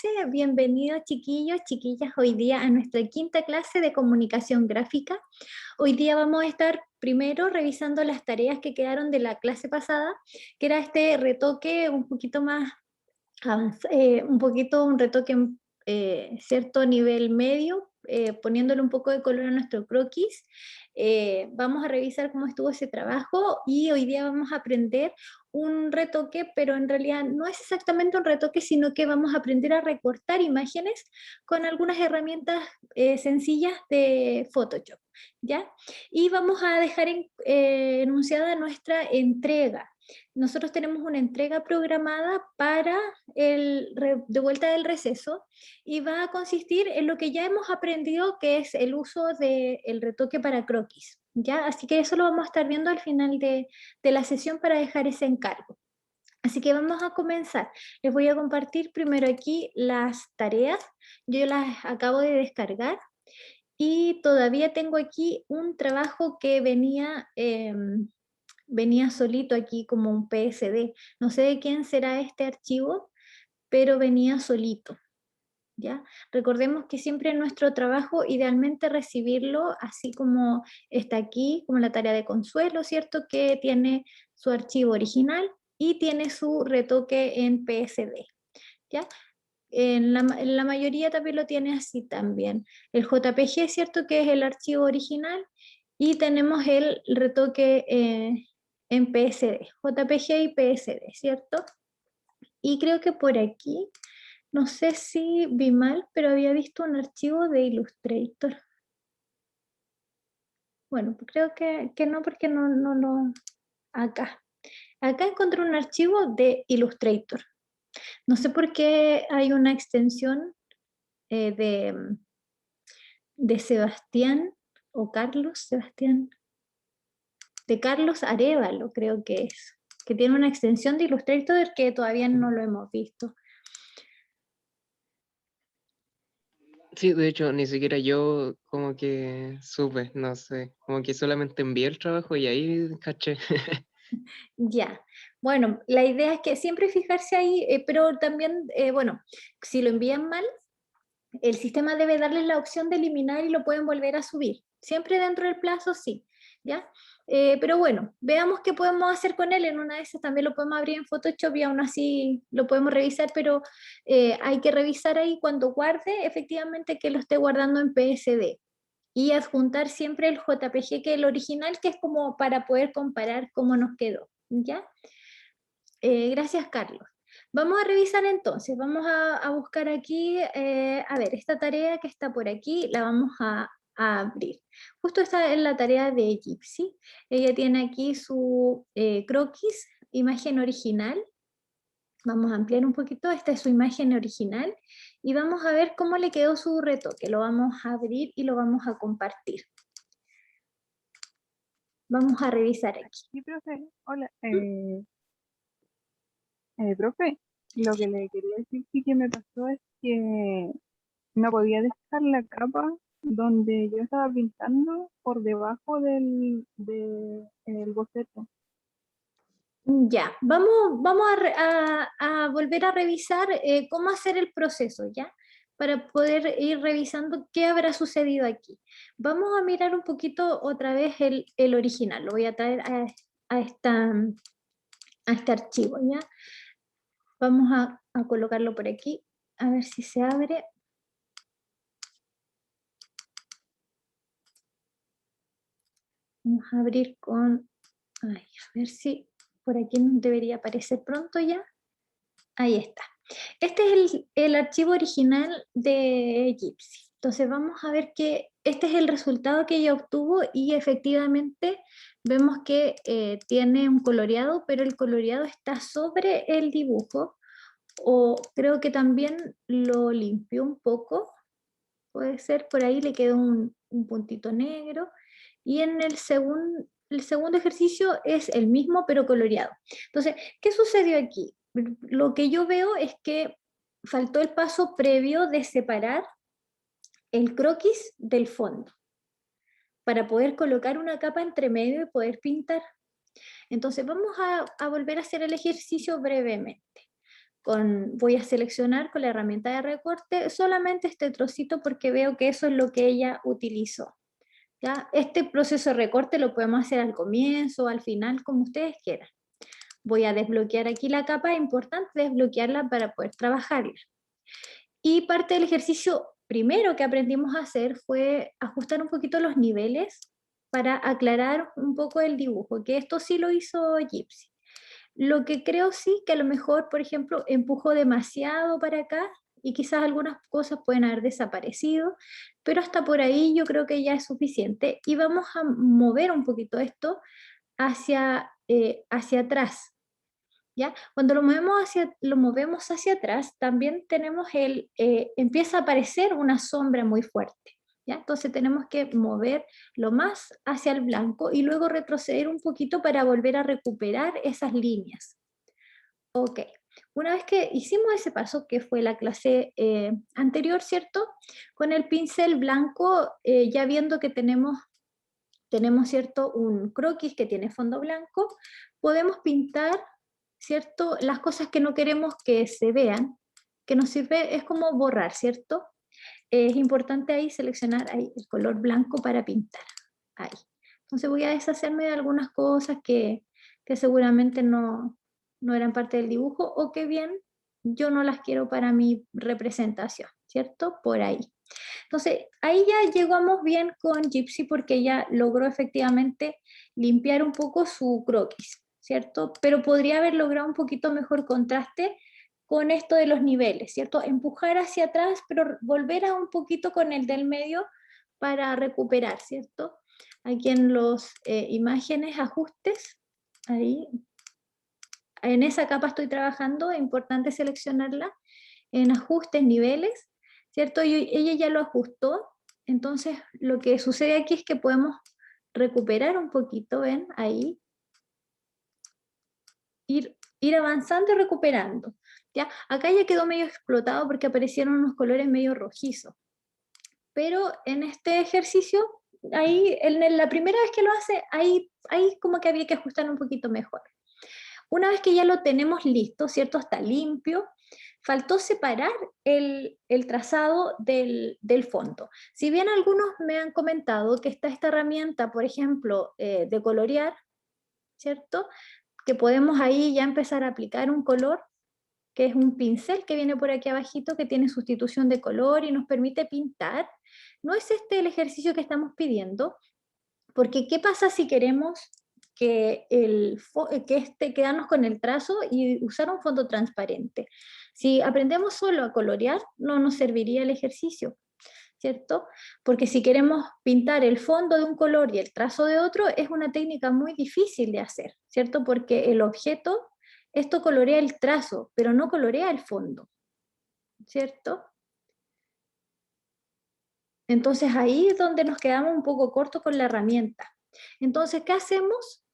clase. Bienvenidos chiquillos, chiquillas, hoy día a nuestra quinta clase de comunicación gráfica. Hoy día vamos a estar primero revisando las tareas que quedaron de la clase pasada, que era este retoque un poquito más un retoque cierto nivel medio, poniéndole un poco de color a nuestro croquis. Vamos a revisar cómo estuvo ese trabajo y hoy día vamos a aprender un retoque, pero en realidad no es exactamente un retoque, sino que vamos a aprender a recortar imágenes con algunas herramientas sencillas de Photoshop, ¿ya? Y vamos a dejar enunciada nuestra entrega. Nosotros tenemos una entrega programada para de vuelta del receso y va a consistir en lo que ya hemos aprendido, que es el uso del retoque para croquis, ¿ya? Así que eso lo vamos a estar viendo al final de la sesión para dejar ese encargo. Así que vamos a comenzar. Les voy a compartir primero aquí las tareas. Yo las acabo de descargar y todavía tengo aquí un trabajo que venía solito aquí como un PSD. No sé de quién será este archivo, pero venía solito, ¿ya? Recordemos que siempre en nuestro trabajo, idealmente recibirlo así como está aquí, como la tarea de consuelo, ¿cierto? Que tiene su archivo original y tiene su retoque en PSD, ¿ya? En la mayoría también lo tiene así también. El JPG, ¿cierto? Que es el archivo original, y tenemos el retoque en PSD, JPG y PSD, ¿cierto? Y creo que por aquí, no sé si vi mal, pero había visto un archivo de Illustrator. Bueno, creo que no, porque no lo... Acá. Acá encontré un archivo de Illustrator. No sé por qué hay una extensión eh, de, de Sebastián o Carlos Sebastián, de Carlos Arévalo, creo que es, que tiene una extensión de Illustrator que todavía no lo hemos visto. Sí, de hecho, ni siquiera yo como que supe, no sé, como que solamente envié el trabajo y ahí caché. Ya, bueno, la idea es que siempre fijarse ahí, pero también, bueno, si lo envían mal, el sistema debe darles la opción de eliminar y lo pueden volver a subir. Siempre dentro del plazo, sí, ¿ya? Pero bueno, veamos qué podemos hacer con él. En una de esas también lo podemos abrir en Photoshop y aún así lo podemos revisar, pero hay que revisar ahí cuando guarde, efectivamente que lo esté guardando en PSD. Y adjuntar siempre el JPG, que es el original, que es como para poder comparar cómo nos quedó, ¿ya? Gracias, Carlos. Vamos a revisar entonces, vamos a buscar aquí, a ver, esta tarea que está por aquí, la vamos a abrir. Justo está en la tarea de Gypsy. Ella tiene aquí su croquis, imagen original. Vamos a ampliar un poquito, esta es su imagen original, y vamos a ver cómo le quedó su retoque. Lo vamos a abrir y lo vamos a compartir. Vamos a revisar aquí. Sí, profe, hola. Profe, lo que le quería decir sí que me pasó es que no podía dejar la capa donde yo estaba pintando por debajo el boceto. Ya, vamos a volver a revisar cómo hacer el proceso, ¿ya? Para poder ir revisando qué habrá sucedido aquí. Vamos a mirar un poquito otra vez el original. Lo voy a traer a este archivo, ¿ya? Vamos a colocarlo por aquí, a ver si se abre. Vamos a abrir con... Ay, a ver si por aquí nos debería aparecer pronto ya. Ahí está. Este es el archivo original de Gypsy. Entonces vamos a ver que este es el resultado que ella obtuvo y efectivamente vemos que tiene un coloreado, pero el coloreado está sobre el dibujo, o creo que también lo limpió un poco, puede ser, por ahí le quedó un puntito negro, y en el segundo ejercicio es el mismo pero coloreado. Entonces, ¿qué sucedió aquí? Lo que yo veo es que faltó el paso previo de separar el croquis del fondo para poder colocar una capa entre medio y poder pintar. Entonces vamos a volver a hacer el ejercicio brevemente. voy a seleccionar con la herramienta de recorte solamente este trocito porque veo que eso es lo que ella utilizó. ¿Ya? Este proceso de recorte lo podemos hacer al comienzo o al final, como ustedes quieran. Voy a desbloquear aquí la capa, es importante desbloquearla para poder trabajarla. Y parte del ejercicio primero que aprendimos a hacer fue ajustar un poquito los niveles para aclarar un poco el dibujo, que esto sí lo hizo Gypsy. Lo que creo sí que a lo mejor, por ejemplo, empujó demasiado para acá y quizás algunas cosas pueden haber desaparecido, pero hasta por ahí yo creo que ya es suficiente. Y vamos a mover un poquito esto hacia atrás. ¿Ya? Cuando lo movemos hacia atrás, también tenemos empieza a aparecer una sombra muy fuerte. ¿Ya? Entonces tenemos que mover lo más hacia el blanco y luego retroceder un poquito para volver a recuperar esas líneas. Ok, una vez que hicimos ese paso, que fue la clase anterior, ¿cierto? Con el pincel blanco, ya viendo que tenemos, ¿cierto? Un croquis que tiene fondo blanco, podemos pintar, ¿cierto? Las cosas que no queremos que se vean, que nos sirve, es como borrar, ¿cierto? Es importante ahí seleccionar ahí el color blanco para pintar, ahí. Entonces voy a deshacerme de algunas cosas que seguramente no eran parte del dibujo o que bien yo no las quiero para mi representación, ¿cierto? Por ahí. Entonces, ahí ya llegamos bien con Gypsy porque ella logró efectivamente limpiar un poco su croquis, ¿cierto? Pero podría haber logrado un poquito mejor contraste con esto de los niveles, ¿cierto? Empujar hacia atrás, pero volver a un poquito con el del medio para recuperar, ¿cierto? Aquí en los imágenes, ajustes, ahí, en esa capa estoy trabajando, es importante seleccionarla, en ajustes, niveles, ¿cierto? Y ella ya lo ajustó, entonces lo que sucede aquí es que podemos recuperar un poquito, ¿ven? Ahí, ir avanzando y recuperando, ¿ya? Acá ya quedó medio explotado porque aparecieron unos colores medio rojizos, pero en este ejercicio, ahí, en la primera vez que lo hace, ahí como que había que ajustar un poquito mejor. Una vez que ya lo tenemos listo, ¿cierto? Está limpio, faltó separar el trazado del fondo. Si bien algunos me han comentado que está esta herramienta, por ejemplo, de colorear, ¿cierto? Que podemos ahí ya empezar a aplicar un color, que es un pincel que viene por aquí abajito, que tiene sustitución de color y nos permite pintar. No es este el ejercicio que estamos pidiendo, porque ¿qué pasa si queremos que quedarnos con el trazo y usar un fondo transparente? Si aprendemos solo a colorear, no nos serviría el ejercicio, ¿cierto? Porque si queremos pintar el fondo de un color y el trazo de otro, es una técnica muy difícil de hacer, ¿cierto? Porque el objeto, esto colorea el trazo, pero no colorea el fondo, ¿cierto? Entonces ahí es donde nos quedamos un poco cortos con la herramienta. Entonces, ¿qué hacemos?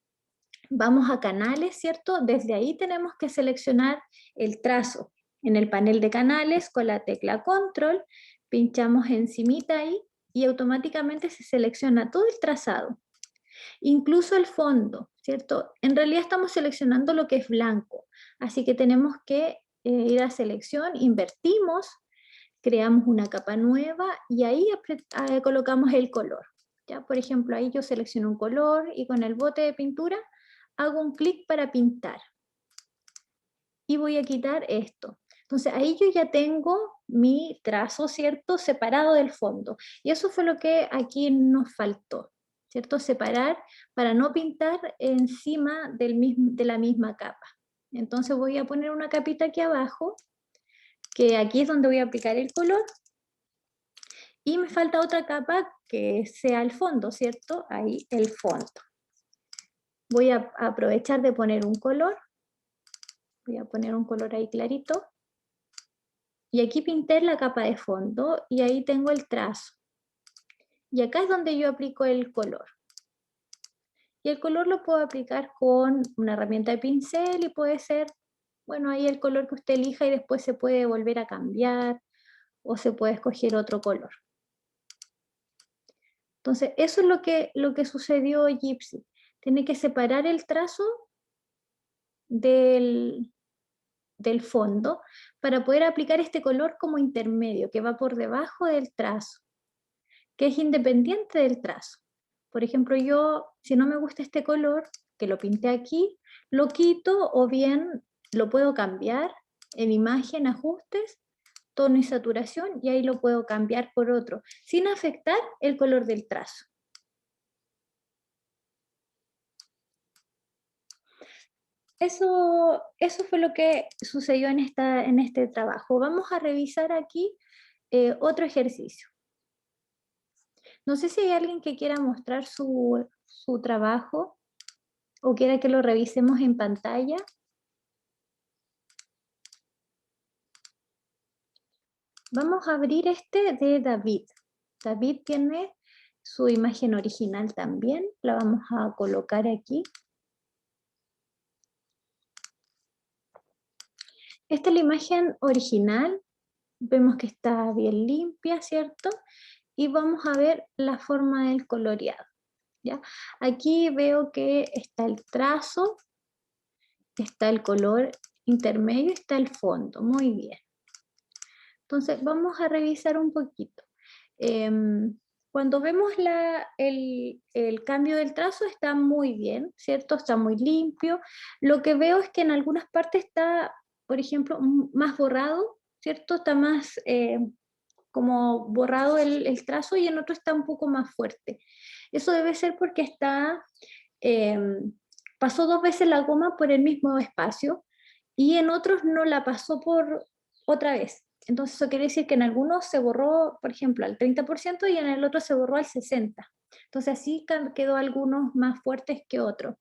Vamos a canales, ¿cierto? Desde ahí tenemos que seleccionar el trazo. En el panel de canales, con la tecla control, pinchamos encimita ahí y automáticamente se selecciona todo el trazado, incluso el fondo, ¿cierto? En realidad estamos seleccionando lo que es blanco, así que tenemos que ir a selección, invertimos, creamos una capa nueva y ahí colocamos el color. ¿Ya? Por ejemplo, ahí yo selecciono un color y con el bote de pintura hago un clic para pintar. Y voy a quitar esto. Entonces ahí yo ya tengo mi trazo, ¿cierto? Separado del fondo. Y eso fue lo que aquí nos faltó, ¿cierto? Separar para no pintar encima de la misma capa. Entonces voy a poner una capita aquí abajo, que aquí es donde voy a aplicar el color. Y me falta otra capa que sea el fondo, ¿cierto? Ahí el fondo. Voy a aprovechar de poner un color. Voy a poner un color ahí clarito. Y aquí pinté la capa de fondo y ahí tengo el trazo. Y acá es donde yo aplico el color. Y el color lo puedo aplicar con una herramienta de pincel y puede ser, bueno, ahí el color que usted elija y después se puede volver a cambiar o se puede escoger otro color. Entonces, eso es lo que sucedió Gypsy. Tiene que separar el trazo del del fondo para poder aplicar este color como intermedio, que va por debajo del trazo, que es independiente del trazo. Por ejemplo, yo, si no me gusta este color, que lo pinté aquí, lo quito o bien lo puedo cambiar en imagen, ajustes, tono y saturación, y ahí lo puedo cambiar por otro, sin afectar el color del trazo. Eso fue lo que sucedió en este trabajo. Vamos a revisar aquí otro ejercicio. No sé si hay alguien que quiera mostrar su trabajo o quiera que lo revisemos en pantalla. Vamos a abrir este de David. David tiene su imagen original también. La vamos a colocar aquí. Esta es la imagen original. Vemos que está bien limpia, ¿cierto? Y vamos a ver la forma del coloreado, ¿ya? Aquí veo que está el trazo, está el color intermedio, está el fondo. Muy bien. Entonces vamos a revisar un poquito. Cuando vemos el cambio del trazo está muy bien, ¿cierto? Está muy limpio. Lo que veo es que en algunas partes está, por ejemplo, más borrado, ¿cierto? Está más como borrado el trazo y en otro está un poco más fuerte. Eso debe ser porque pasó 2 veces la goma por el mismo espacio y en otros no la pasó por otra vez. Entonces eso quiere decir que en algunos se borró, por ejemplo, al 30% y en el otro se borró al 60%. Entonces así quedó algunos más fuertes que otros.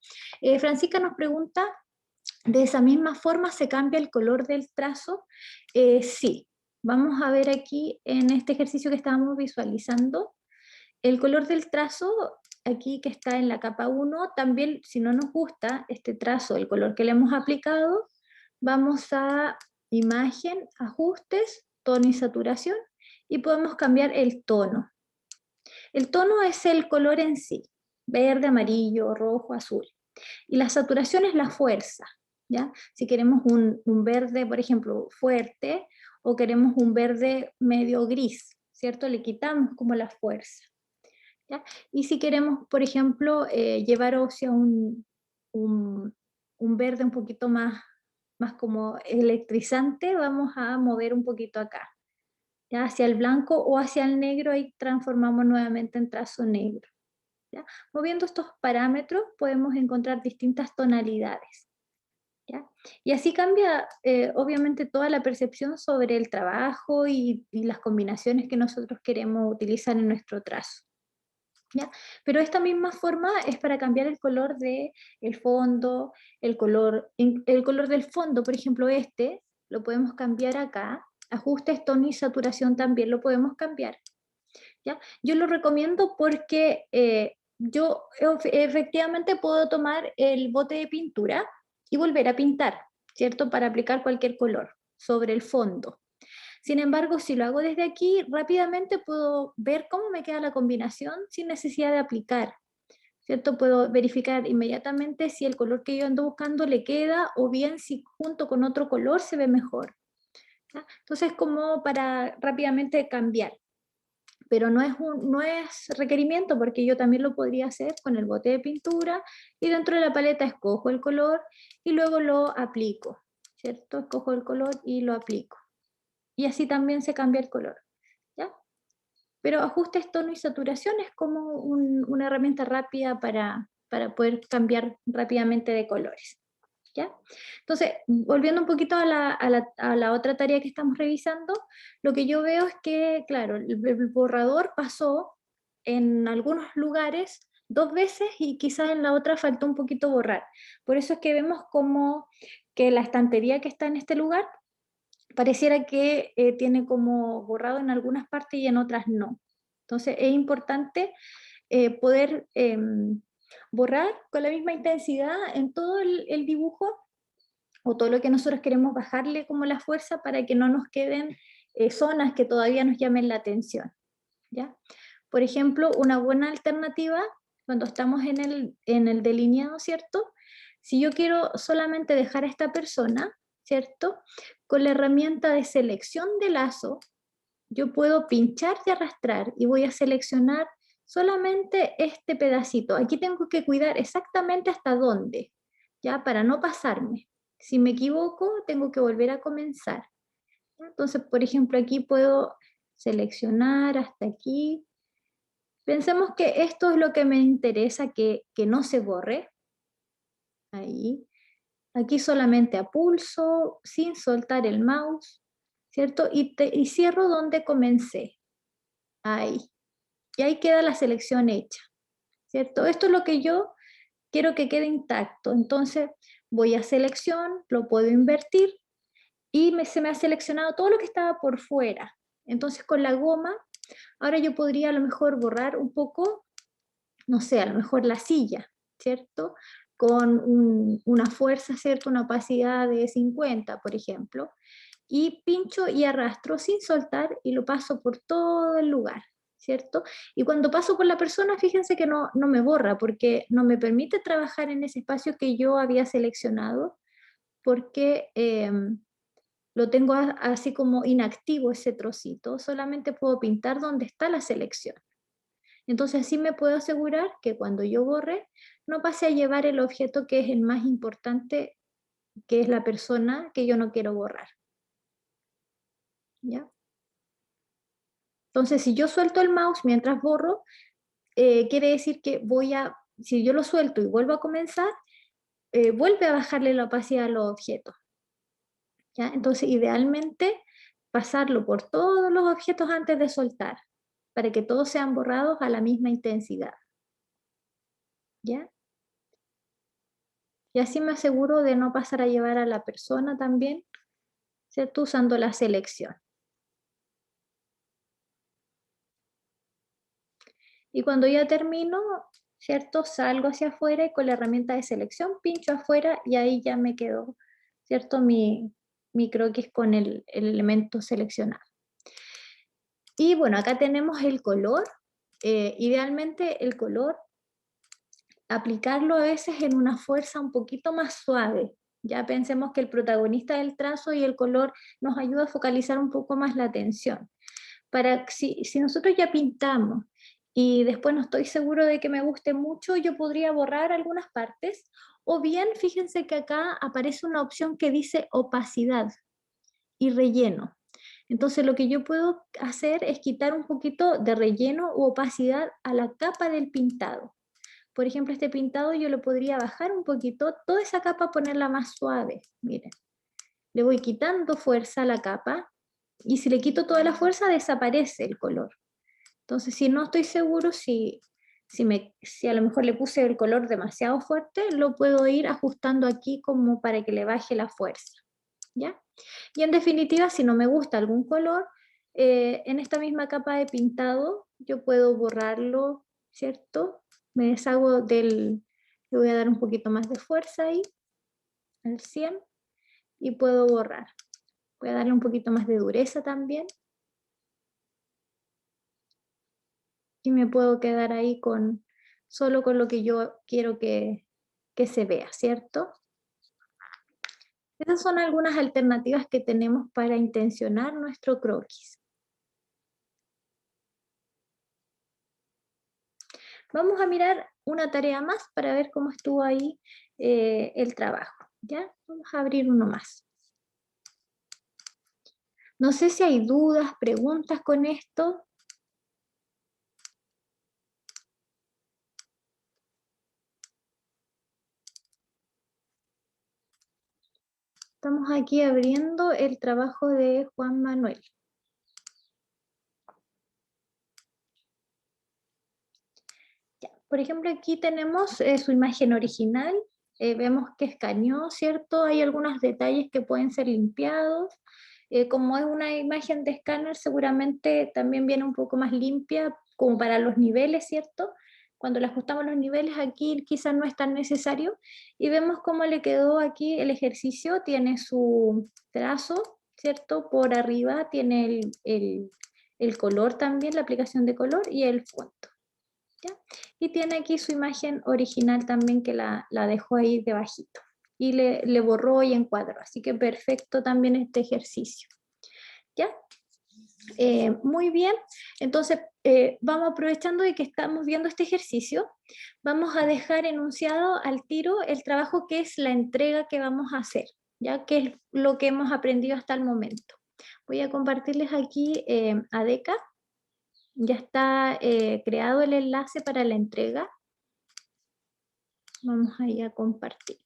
Francisca nos pregunta, ¿de esa misma forma se cambia el color del trazo? Sí. Vamos a ver aquí en este ejercicio que estábamos visualizando, el color del trazo, aquí que está en la capa 1, también si no nos gusta este trazo, el color que le hemos aplicado, vamos a imagen, ajustes, tono y saturación, y podemos cambiar el tono. El tono es el color en sí, verde, amarillo, rojo, azul. Y la saturación es la fuerza, ¿ya? Si queremos un verde, por ejemplo, fuerte, o queremos un verde medio gris, ¿cierto? Le quitamos como la fuerza, ¿ya? Y si queremos, por ejemplo, llevar hacia un verde un poquito más como electrizante, vamos a mover un poquito acá, ¿ya? Hacia el blanco o hacia el negro, ahí transformamos nuevamente en trazo negro, ¿ya? Moviendo estos parámetros podemos encontrar distintas tonalidades, ¿ya? Y así cambia obviamente toda la percepción sobre el trabajo y las combinaciones que nosotros queremos utilizar en nuestro trazo, ¿ya? Pero esta misma forma es para cambiar el color del fondo, el color del fondo, por ejemplo lo podemos cambiar acá, ajustes, tono y saturación también lo podemos cambiar, ¿ya? Yo lo recomiendo porque yo efectivamente puedo tomar el bote de pintura y volver a pintar, ¿cierto? Para aplicar cualquier color sobre el fondo. Sin embargo, si lo hago desde aquí, rápidamente puedo ver cómo me queda la combinación sin necesidad de aplicar, ¿cierto? Puedo verificar inmediatamente si el color que yo ando buscando le queda o bien si junto con otro color se ve mejor, ¿ya? Entonces, como para rápidamente cambiar. Pero no es requerimiento porque yo también lo podría hacer con el bote de pintura y dentro de la paleta escojo el color y luego lo aplico, ¿cierto? Escojo el color y lo aplico. Y así también se cambia el color, ¿ya? Pero ajustes, tono y saturación es como una herramienta rápida para poder cambiar rápidamente de colores, ¿ya? Entonces, volviendo un poquito a la otra tarea que estamos revisando, lo que yo veo es que, claro, el borrador pasó en algunos lugares 2 veces y quizás en la otra faltó un poquito borrar. Por eso es que vemos como que la estantería que está en este lugar pareciera que tiene como borrado en algunas partes y en otras no. Entonces es importante poder borrar con la misma intensidad en todo el dibujo o todo lo que nosotros queremos bajarle como la fuerza para que no nos queden zonas que todavía nos llamen la atención, ¿ya? Por ejemplo, una buena alternativa cuando estamos en el delineado, ¿cierto? Si yo quiero solamente dejar a esta persona, ¿cierto? Con la herramienta de selección de lazo, yo puedo pinchar y arrastrar y voy a seleccionar solamente este pedacito. Aquí tengo que cuidar exactamente hasta dónde, ¿ya? Para no pasarme. Si me equivoco, tengo que volver a comenzar. Entonces, por ejemplo, aquí puedo seleccionar hasta aquí. Pensemos que esto es lo que me interesa, que no se borre. Ahí. Aquí solamente a pulso, sin soltar el mouse, ¿cierto? Y cierro donde comencé. Ahí. Y ahí queda la selección hecha, ¿cierto? Esto es lo que yo quiero que quede intacto. Entonces voy a selección, lo puedo invertir y se me ha seleccionado todo lo que estaba por fuera. Entonces con la goma, ahora yo podría a lo mejor borrar un poco, no sé, a lo mejor la silla, ¿cierto? Con una fuerza, ¿cierto? Una opacidad de 50, por ejemplo. Y pincho y arrastro sin soltar y lo paso por todo el lugar, ¿cierto? Y cuando paso por la persona, fíjense que no me borra porque no me permite trabajar en ese espacio que yo había seleccionado porque lo tengo así como inactivo ese trocito, solamente puedo pintar donde está la selección. Entonces así me puedo asegurar que cuando yo borre, no pase a llevar el objeto que es el más importante, que es la persona que yo no quiero borrar. ¿Ya? Entonces, si yo suelto el mouse mientras borro, quiere decir que si yo lo suelto y vuelvo a comenzar, vuelve a bajarle la opacidad a los objetos. ¿Ya? Entonces, idealmente, pasarlo por todos los objetos antes de soltar, para que todos sean borrados a la misma intensidad. ¿Ya? Y así me aseguro de no pasar a llevar a la persona también, ¿cierto? Usando la selección. Y cuando ya termino, ¿cierto? Salgo hacia afuera y con la herramienta de selección pincho afuera y ahí ya me quedó, ¿cierto? Mi croquis con el elemento seleccionado. Y bueno, acá tenemos el color. Idealmente el color, aplicarlo a veces en una fuerza un poquito más suave. Ya pensemos que el protagonista del trazo y el color nos ayuda a focalizar un poco más la atención. Si nosotros ya pintamos y después no estoy seguro de que me guste mucho, yo podría borrar algunas partes, o bien fíjense que acá aparece una opción que dice opacidad y relleno. Entonces lo que yo puedo hacer es quitar un poquito de relleno u opacidad a la capa del pintado. Por ejemplo, este pintado yo lo podría bajar un poquito, toda esa capa ponerla más suave, miren. Le voy quitando fuerza a la capa y si le quito toda la fuerza desaparece el color. Entonces, si no estoy seguro si a lo mejor le puse el color demasiado fuerte, lo puedo ir ajustando aquí como para que le baje la fuerza, ¿ya? Y en definitiva, si no me gusta algún color, en esta misma capa de pintado yo puedo borrarlo, ¿cierto? Me deshago le voy a dar un poquito más de fuerza ahí, al 100, y puedo borrar. Voy a darle un poquito más de dureza también. Y me puedo quedar ahí solo con lo que yo quiero que se vea, ¿cierto? Esas son algunas alternativas que tenemos para intencionar nuestro croquis. Vamos a mirar una tarea más para ver cómo estuvo ahí el trabajo, ¿ya? Vamos a abrir uno más. No sé si hay dudas, preguntas con esto. Estamos aquí abriendo el trabajo de Juan Manuel. Ya, por ejemplo, aquí tenemos su imagen original. Vemos que escaneó, ¿cierto? Hay algunos detalles que pueden ser limpiados. Como es una imagen de escáner, seguramente también viene un poco más limpia, como para los niveles, ¿cierto? Cuando le ajustamos los niveles aquí quizás no es tan necesario. Y vemos cómo le quedó aquí el ejercicio. Tiene su trazo, ¿cierto? Por arriba tiene el color también, la aplicación de color y el fondo. ¿Ya? Y tiene aquí su imagen original también que la dejó ahí debajito. y le borró y encuadró. Así que perfecto también este ejercicio. ¿Ya? Muy bien, entonces vamos aprovechando de que estamos viendo este ejercicio, vamos a dejar enunciado al tiro el trabajo que es la entrega que vamos a hacer, ya que es lo que hemos aprendido hasta el momento. Voy a compartirles aquí ADECA, ya está creado el enlace para la entrega. Vamos ahí a compartir.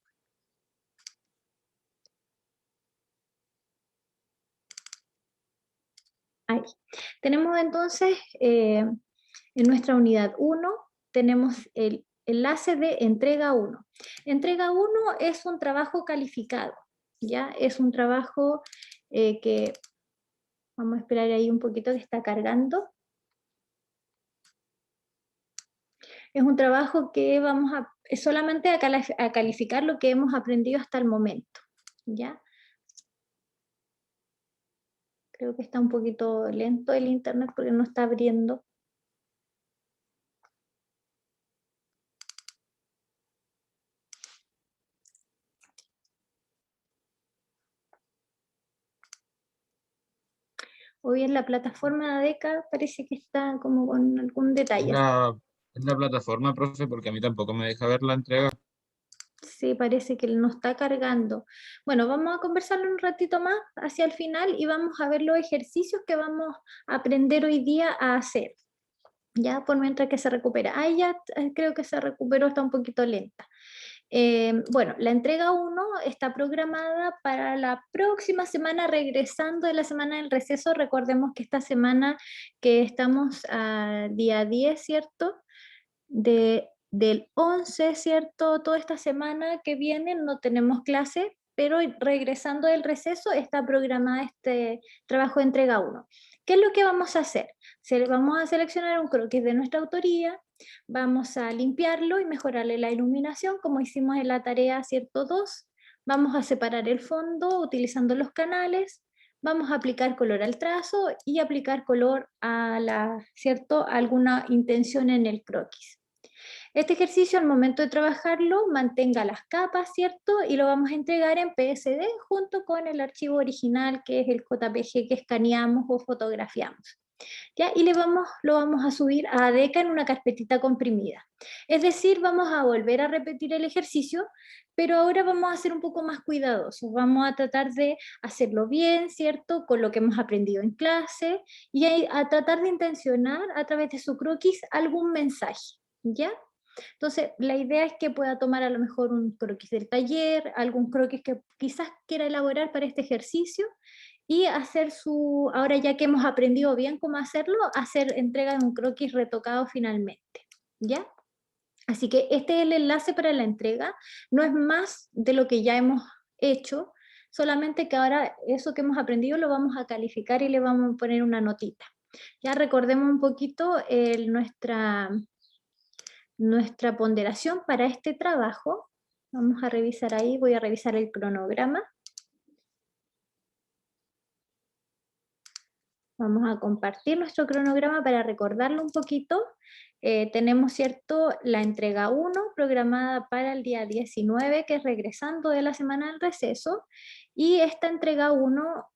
Ahí. Tenemos entonces en nuestra unidad 1, tenemos el enlace de entrega 1. Entrega 1 es un trabajo calificado, ¿ya? Es un trabajo que, vamos a esperar ahí un poquito que está cargando. Es un trabajo que vamos a solamente a calificar lo que hemos aprendido hasta el momento, ¿ya? Creo que está un poquito lento el internet porque no está abriendo. Hoy en la plataforma de ADECA parece que está como con algún detalle. Es la plataforma, profe, porque a mí tampoco me deja ver la entrega. Sí, parece que no está cargando. Bueno, vamos a conversarlo un ratito más hacia el final y vamos a ver los ejercicios que vamos a aprender hoy día a hacer. Ya, por mientras que se recupera. Ah, ya creo que se recuperó, está un poquito lenta. Bueno, la entrega 1 está programada para la próxima semana, regresando de la semana del receso. Recordemos que esta semana que estamos a día 10, ¿cierto? Del 11, ¿cierto? Toda esta semana que viene no tenemos clase, pero regresando del receso está programada este trabajo de entrega 1. ¿Qué es lo que vamos a hacer? Vamos a seleccionar un croquis de nuestra autoría, vamos a limpiarlo y mejorarle la iluminación, como hicimos en la tarea, ¿cierto? 2. Vamos a separar el fondo utilizando los canales, vamos a aplicar color al trazo y aplicar color a ¿cierto? Alguna intención en el croquis. Este ejercicio, al momento de trabajarlo, mantenga las capas, ¿cierto? Y lo vamos a entregar en PSD junto con el archivo original, que es el JPG que escaneamos o fotografiamos. ¿Ya? Y lo vamos a subir a ADECA en una carpetita comprimida. Es decir, vamos a volver a repetir el ejercicio, pero ahora vamos a ser un poco más cuidadosos. Vamos a tratar de hacerlo bien, ¿cierto? Con lo que hemos aprendido en clase y a tratar de intencionar a través de su croquis algún mensaje, ¿ya? Entonces, la idea es que pueda tomar a lo mejor un croquis del taller, algún croquis que quizás quiera elaborar para este ejercicio y hacer ahora ya que hemos aprendido bien cómo hacerlo, hacer entrega de un croquis retocado finalmente, ¿ya? Así que este es el enlace para la entrega, no es más de lo que ya hemos hecho, solamente que ahora eso que hemos aprendido lo vamos a calificar y le vamos a poner una notita. Ya recordemos un poquito nuestra ponderación para este trabajo. Vamos a revisar ahí, voy a revisar el cronograma. Vamos a compartir nuestro cronograma para recordarlo un poquito. Tenemos, ¿cierto?, la entrega 1 programada para el día 19, que es regresando de la semana del receso, y esta entrega 1,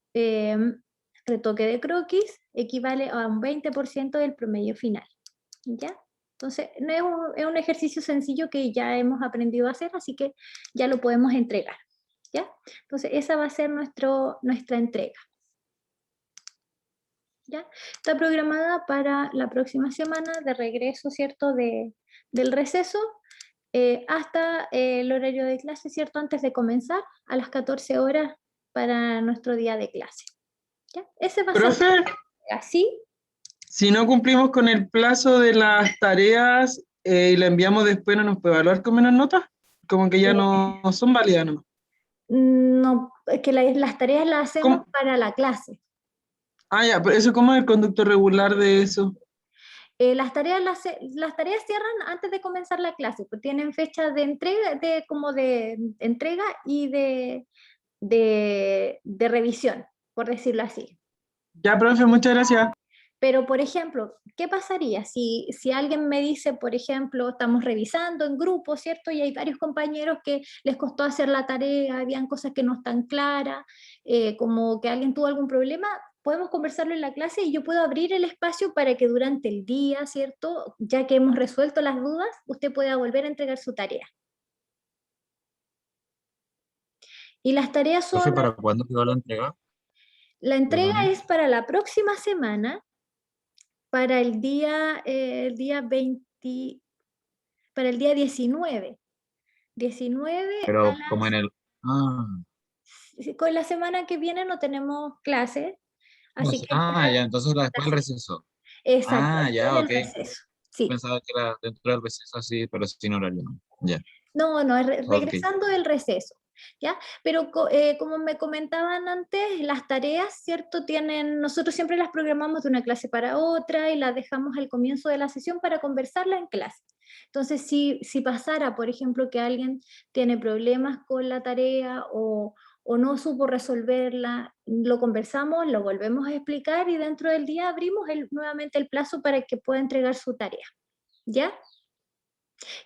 retoque de croquis, equivale a un 20% del promedio final, ¿ya? Entonces, es un ejercicio sencillo que ya hemos aprendido a hacer, así que ya lo podemos entregar, ¿ya? Entonces, esa va a ser nuestra entrega. ¿Ya? Está programada para la próxima semana de regreso, ¿cierto?, del receso, hasta el horario de clase, ¿cierto?, antes de comenzar, a las 14 horas para nuestro día de clase. ¿Ya? Ese va a ser Profe, así. si no cumplimos con el plazo de las tareas y la enviamos después, ¿no nos puede evaluar con menos notas? Como que ya no son válidas, ¿no? No, es que las tareas las hacemos ¿Cómo? para la clase. Ah, ya, pero eso, ¿cómo es el conducto regular de eso? Las tareas cierran antes de comenzar la clase, pues tienen fechas de entrega, de entrega y de revisión, por decirlo así. Ya, profe, muchas gracias. Pero, por ejemplo, ¿qué pasaría si alguien me dice, por ejemplo, estamos revisando en grupo, ¿cierto? Y hay varios compañeros que les costó hacer la tarea, habían cosas que no están claras, como que alguien tuvo algún problema, podemos conversarlo en la clase y yo puedo abrir el espacio para que durante el día, ¿cierto? Ya que hemos resuelto las dudas, usted pueda volver a entregar su tarea. Y las tareas Profe, son, ¿para cuándo quedó la entrega? la entrega Perdone. es para la próxima semana, para el día 20, para el día 19. 19 a Pero como en las... el... Ah, Con la semana que viene no tenemos clase, así que ya, entonces era después del receso. exacto, Ah, después ya, del ok. receso. Yo Sí, pensaba que era dentro del receso así, pero sin horario, ¿no? Ya, no, es ok. regresando del receso, ¿ya? Pero como me comentaban antes, las tareas, ¿cierto? Nosotros siempre las programamos de una clase para otra y las dejamos al comienzo de la sesión para conversarla en clase. Entonces, si pasara, por ejemplo, que alguien tiene problemas con la tarea o no supo resolverla, lo conversamos, lo volvemos a explicar y dentro del día abrimos nuevamente el plazo para que pueda entregar su tarea, ¿ya?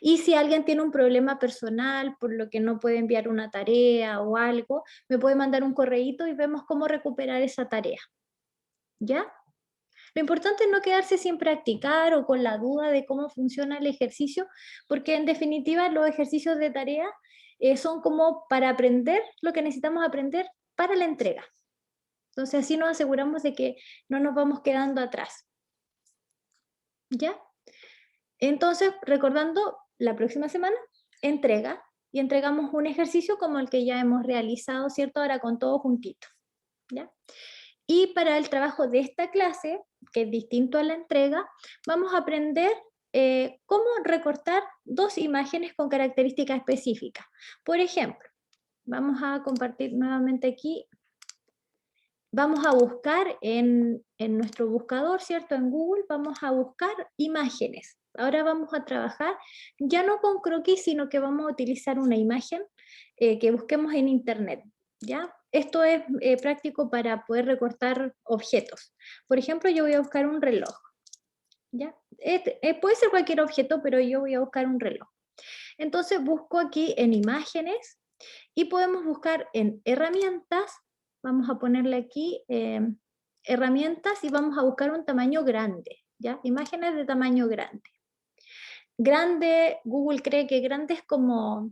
Y si alguien tiene un problema personal por lo que no puede enviar una tarea o algo, me puede mandar un correíto y vemos cómo recuperar esa tarea. ¿Ya? Lo importante es no quedarse sin practicar o con la duda de cómo funciona el ejercicio, porque en definitiva los ejercicios de tarea son como para aprender lo que necesitamos aprender para la entrega. Entonces así nos aseguramos de que no nos vamos quedando atrás. ¿Ya? Entonces, recordando, la próxima semana, entrega, y entregamos un ejercicio como el que ya hemos realizado, ¿cierto? Ahora con todo juntito, ¿ya? Y para el trabajo de esta clase, que es distinto a la entrega, vamos a aprender cómo recortar dos imágenes con características específicas. Por ejemplo, vamos a compartir nuevamente aquí. Vamos a buscar en nuestro buscador, ¿cierto? En Google, vamos a buscar imágenes. Ahora vamos a trabajar ya no con croquis, sino que vamos a utilizar una imagen que busquemos en internet, ¿ya? Esto es práctico para poder recortar objetos. Por ejemplo, yo voy a buscar un reloj, ¿ya? Puede ser cualquier objeto, pero yo voy a buscar un reloj. Entonces busco aquí en imágenes y podemos buscar en herramientas, vamos a ponerle aquí herramientas y vamos a buscar un tamaño grande, ¿ya? Imágenes de tamaño grande. Grande, Google cree que grande es como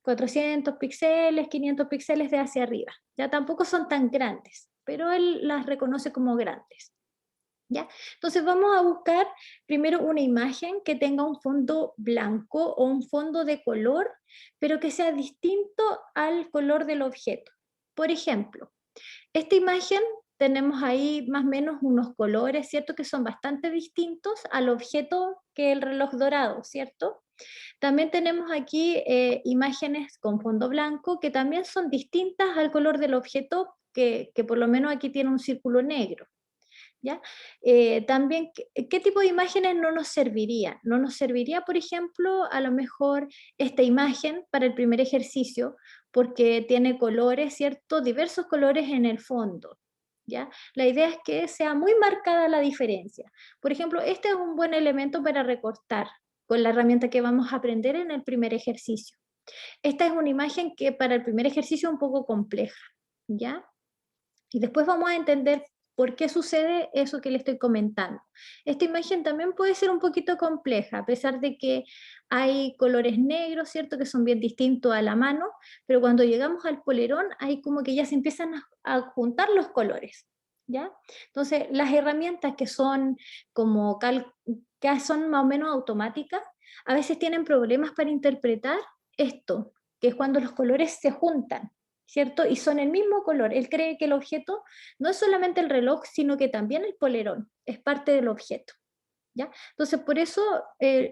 400 píxeles, 500 píxeles de hacia arriba. Ya tampoco son tan grandes, pero él las reconoce como grandes. ¿Ya? Entonces vamos a buscar primero una imagen que tenga un fondo blanco o un fondo de color, pero que sea distinto al color del objeto. Por ejemplo, esta imagen tenemos ahí más o menos unos colores, ¿cierto? Que son bastante distintos al objeto que el reloj dorado, ¿cierto? También tenemos aquí imágenes con fondo blanco que también son distintas al color del objeto que por lo menos aquí tiene un círculo negro. ¿Ya? También, ¿qué tipo de imágenes no nos serviría? No nos serviría, por ejemplo, a lo mejor esta imagen para el primer ejercicio, porque tiene colores, ¿cierto? Diversos colores en el fondo, ¿ya? La idea es que sea muy marcada la diferencia. Por ejemplo, este es un buen elemento para recortar con la herramienta que vamos a aprender en el primer ejercicio. Esta es una imagen que para el primer ejercicio es un poco compleja, ¿ya? Y después vamos a entender por qué sucede eso que le estoy comentando. Esta imagen también puede ser un poquito compleja, a pesar de que hay colores negros, ¿cierto? Que son bien distintos a la mano, pero cuando llegamos al polerón, hay como que ya se empiezan a juntar los colores, ¿ya? Entonces, las herramientas que son como que son más o menos automáticas, a veces tienen problemas para interpretar esto, que es cuando los colores se juntan, ¿cierto? Y son el mismo color. Él cree que el objeto no es solamente el reloj, sino que también el polerón, es parte del objeto, ¿ya? Entonces, por eso,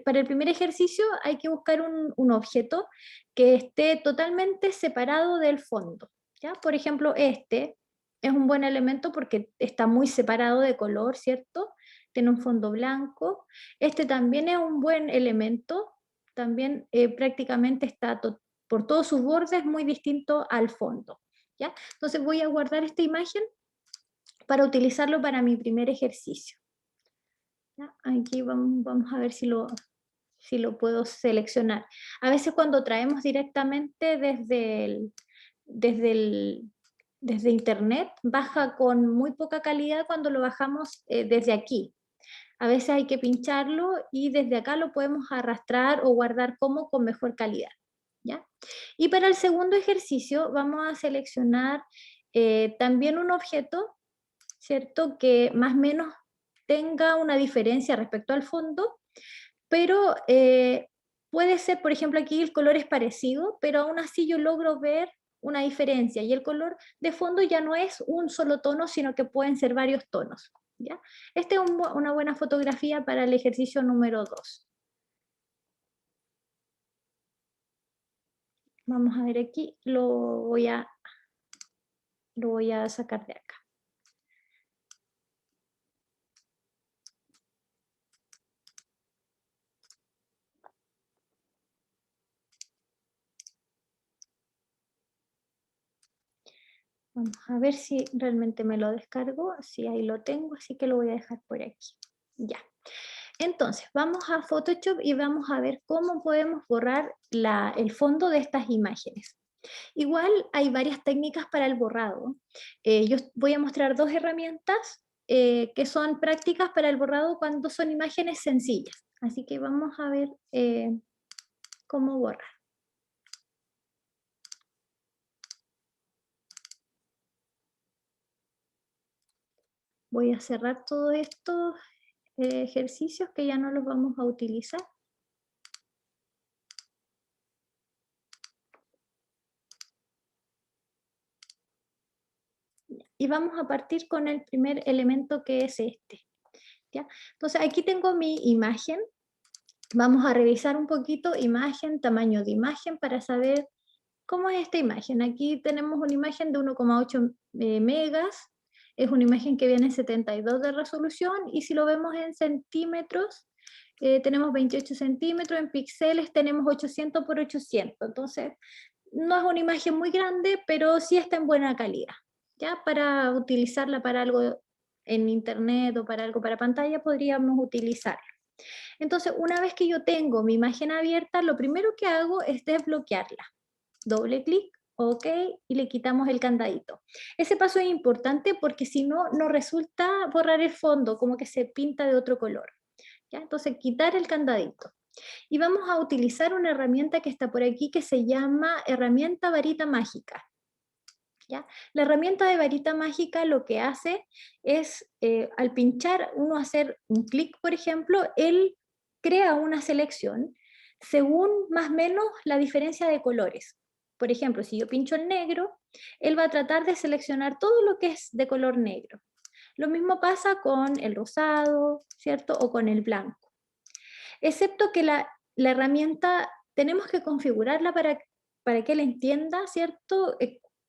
para el primer ejercicio hay que buscar un objeto que esté totalmente separado del fondo, ¿ya? Por ejemplo, este es un buen elemento porque está muy separado de color, ¿cierto? Tiene un fondo blanco. Este también es un buen elemento, también prácticamente está por todos sus bordes muy distinto al fondo, ¿ya? Entonces voy a guardar esta imagen para utilizarlo para mi primer ejercicio, ¿Ya? Aquí vamos a ver si lo puedo seleccionar. A veces cuando traemos directamente desde internet, baja con muy poca calidad cuando lo bajamos desde aquí. A veces hay que pincharlo y desde acá lo podemos arrastrar o guardar como con mejor calidad. ¿Ya? Y para el segundo ejercicio vamos a seleccionar también un objeto, ¿cierto? Que más o menos tenga una diferencia respecto al fondo, pero puede ser, por ejemplo, aquí el color es parecido, pero aún así yo logro ver una diferencia y el color de fondo ya no es un solo tono, sino que pueden ser varios tonos. ¿Ya? Esta es una buena fotografía para el ejercicio número 2. Vamos a ver aquí, lo voy a sacar de acá. Vamos a ver si realmente me lo descargo. Sí, ahí lo tengo, así que lo voy a dejar por aquí. Ya. Entonces, vamos a Photoshop y vamos a ver cómo podemos borrar el fondo de estas imágenes. Igual hay varias técnicas para el borrado. Yo voy a mostrar 2 herramientas que son prácticas para el borrado cuando son imágenes sencillas. Así que vamos a ver cómo borrar. Voy a cerrar todos estos ejercicios que ya no los vamos a utilizar. Y vamos a partir con el primer elemento que es este. ¿Ya? Entonces aquí tengo mi imagen. Vamos a revisar un poquito imagen, tamaño de imagen para saber cómo es esta imagen. Aquí tenemos una imagen de 1,8 megas. Es una imagen que viene en 72 de resolución y si lo vemos en centímetros, tenemos 28 centímetros, en píxeles tenemos 800 por 800. Entonces, no es una imagen muy grande, pero sí está en buena calidad. ¿Ya? Para utilizarla para algo en internet o para algo para pantalla, podríamos utilizarla. Entonces, una vez que yo tengo mi imagen abierta, lo primero que hago es desbloquearla. Doble clic, ok, y le quitamos el candadito. Ese paso es importante porque si no, no resulta borrar el fondo, como que se pinta de otro color. ¿Ya? Entonces, quitar el candadito. Y vamos a utilizar una herramienta que está por aquí que se llama herramienta varita mágica. ¿Ya? La herramienta de varita mágica lo que hace es, al pinchar, uno hacer un clic, por ejemplo, él crea una selección según más o menos la diferencia de colores. Por ejemplo, si yo pincho en negro, él va a tratar de seleccionar todo lo que es de color negro. Lo mismo pasa con el rosado, ¿cierto? O con el blanco. Excepto que la herramienta tenemos que configurarla para que él entienda, ¿cierto?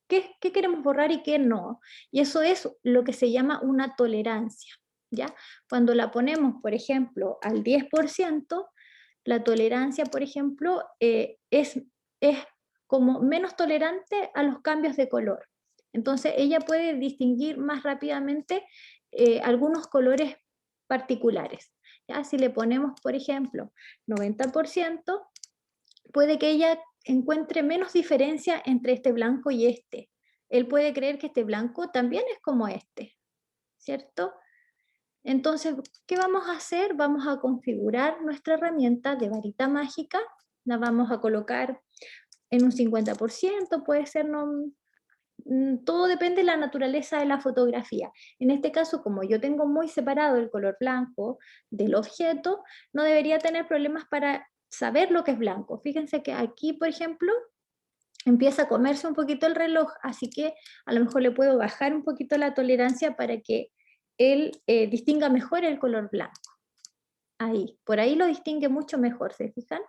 ¿Qué queremos borrar y qué no? Y eso es lo que se llama una tolerancia, ¿ya? Cuando la ponemos, por ejemplo, al 10%, la tolerancia, por ejemplo, es como menos tolerante a los cambios de color. Entonces, ella puede distinguir más rápidamente algunos colores particulares. ¿Ya? Si le ponemos, por ejemplo, 90%, puede que ella encuentre menos diferencia entre este blanco y este. Él puede creer que este blanco también es como este, ¿cierto? Entonces, ¿qué vamos a hacer? Vamos a configurar nuestra herramienta de varita mágica, la vamos a colocar en un 50%, puede ser, no, todo depende de la naturaleza de la fotografía. En este caso, como yo tengo muy separado el color blanco del objeto, no debería tener problemas para saber lo que es blanco. Fíjense que aquí, por ejemplo, empieza a comerse un poquito el reloj, así que a lo mejor le puedo bajar un poquito la tolerancia para que él distinga mejor el color blanco. Ahí, por ahí lo distingue mucho mejor, ¿se fijan?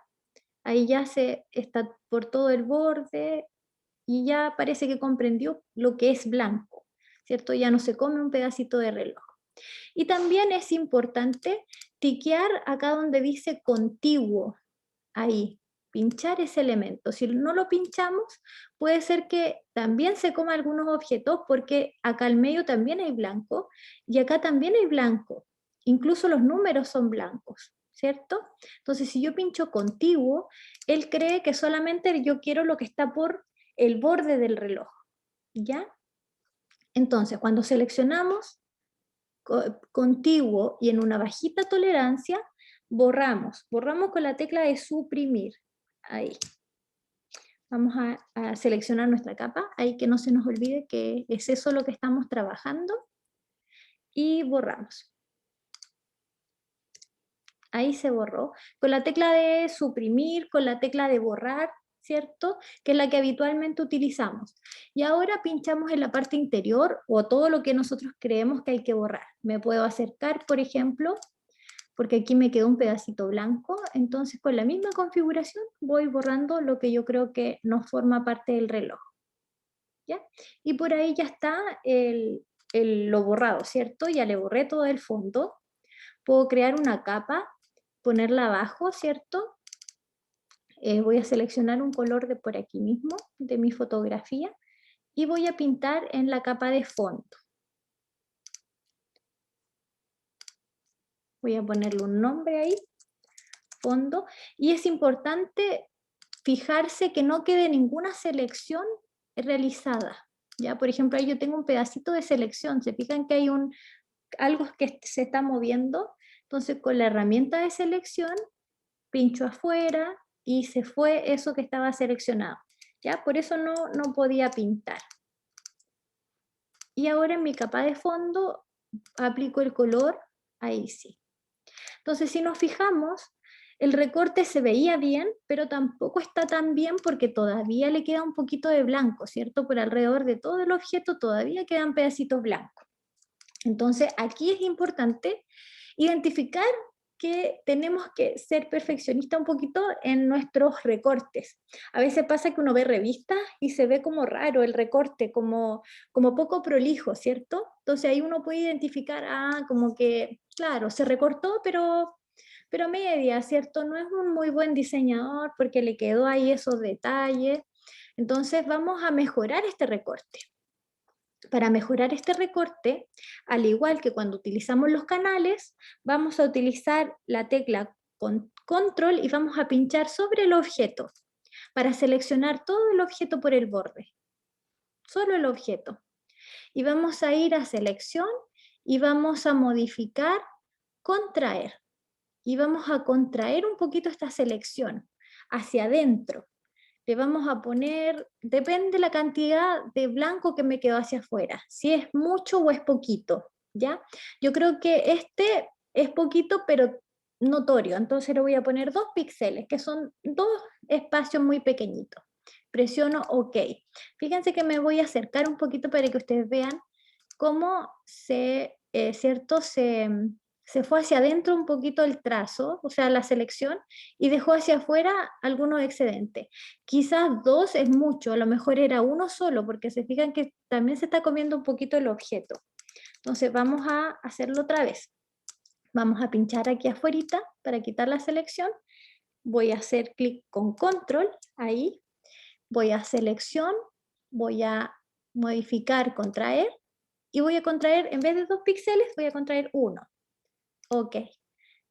Ahí ya está por todo el borde y ya parece que comprendió lo que es blanco, ¿cierto? Ya no se come un pedacito de reloj. Y también es importante tiquear acá donde dice contiguo, ahí, pinchar ese elemento. Si no lo pinchamos, puede ser que también se coma algunos objetos porque acá al medio también hay blanco y acá también hay blanco. incluso los números son blancos, ¿cierto? Entonces, si yo pincho contiguo, él cree que solamente yo quiero lo que está por el borde del reloj, ¿ya? Entonces, cuando seleccionamos contiguo y en una bajita tolerancia, borramos con la tecla de suprimir, ahí. Vamos a seleccionar nuestra capa, ahí que no se nos olvide que es eso lo que estamos trabajando, y borramos. Ahí se borró, con la tecla de suprimir, con la tecla de borrar, ¿cierto? Que es la que habitualmente utilizamos. Y ahora pinchamos en la parte interior o todo lo que nosotros creemos que hay que borrar. Me puedo acercar, por ejemplo, porque aquí me quedó un pedacito blanco, entonces con la misma configuración voy borrando lo que yo creo que no forma parte del reloj. ¿Ya? Y por ahí ya está lo borrado, ¿cierto? Ya le borré todo el fondo. Puedo crear una capa, ponerla abajo, ¿cierto? Voy a seleccionar un color de por aquí mismo, de mi fotografía, y voy a pintar en la capa de fondo. Voy a ponerle un nombre ahí, fondo, y es importante fijarse que no quede ninguna selección realizada. ¿Ya? Por ejemplo, ahí yo tengo un pedacito de selección, se fijan que hay algo que se está moviendo, entonces con la herramienta de selección pincho afuera y se fue eso que estaba seleccionado. ¿Ya? Por eso no podía pintar. Y ahora en mi capa de fondo aplico el color, ahí sí. Entonces si nos fijamos, el recorte se veía bien, pero tampoco está tan bien porque todavía le queda un poquito de blanco, ¿cierto? Por alrededor de todo el objeto todavía quedan pedacitos blancos. Entonces aquí es importante identificar que tenemos que ser perfeccionistas un poquito en nuestros recortes. A veces pasa que uno ve revistas y se ve como raro el recorte, como poco prolijo, ¿cierto? Entonces ahí uno puede identificar, como que, claro, se recortó, pero media, ¿cierto? No es un muy buen diseñador porque le quedó ahí esos detalles. Entonces vamos a mejorar este recorte. Para mejorar este recorte, al igual que cuando utilizamos los canales, vamos a utilizar la tecla control y vamos a pinchar sobre el objeto para seleccionar todo el objeto por el borde, solo el objeto. Y vamos a ir a selección y vamos a modificar, contraer. Y vamos a contraer un poquito esta selección hacia adentro. Le vamos a poner, depende la cantidad de blanco que me quedó hacia afuera, si es mucho o es poquito, ¿ya? Yo creo que este es poquito, pero notorio, entonces le voy a poner 2 píxeles, que son 2 espacios muy pequeñitos. Presiono OK. Fíjense que me voy a acercar un poquito para que ustedes vean cómo ¿cierto? Se fue hacia adentro un poquito el trazo, o sea, la selección, y dejó hacia afuera algunos excedentes. Quizás 2 es mucho, a lo mejor era 1 solo, porque se fijan que también se está comiendo un poquito el objeto. Entonces vamos a hacerlo otra vez. Vamos a pinchar aquí afuera para quitar la selección. Voy a hacer clic con control, ahí. Voy a selección, voy a modificar, contraer, y voy a contraer, en vez de 2 píxeles, voy a contraer 1. OK.